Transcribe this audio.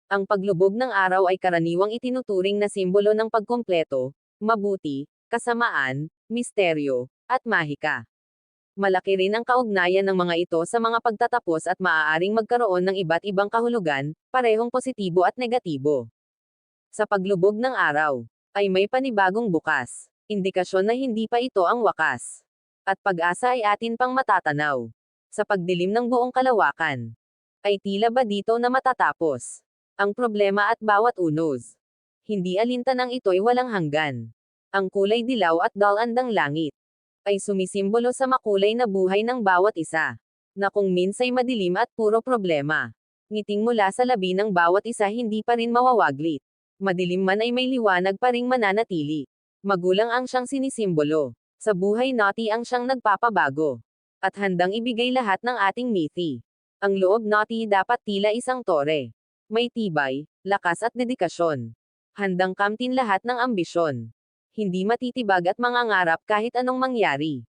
Ang paglubog ng araw ay karaniwang itinuturing na simbolo ng pagkumpleto, mabuti, kasamaan, misteryo, at mahika. Malaki rin ang kaugnayan ng mga ito sa mga pagtatapos at maaaring magkaroon ng iba't ibang kahulugan, parehong positibo at negatibo. Sa paglubog ng araw, ay may panibagong bukas, indikasyon na hindi pa ito ang wakas. At pag-asa ay atin pang matatanaw. Sa pagdilim ng buong kalawakan, ay tila ba dito na matatapos ang problema at bawat unos. Hindi alintanang ito'y walang hanggan. Ang kulay dilaw at dalandang langit ay sumisimbolo sa makulay na buhay ng bawat isa, na kung minsay madilim at puro problema. Ngiting mula sa labi ng bawat isa hindi pa rin mawawaglit. Madilim man ay may liwanag pa ring mananatili. Magulang ang siyang sinisimbolo. Sa buhay naughty ang siyang nagpapabago. At handang ibigay lahat ng ating mithi. Ang loob naughty dapat tila isang tore. May tibay, lakas at dedikasyon. Handang kamtin lahat ng ambisyon. Hindi matitibag at mangangarap kahit anong mangyari.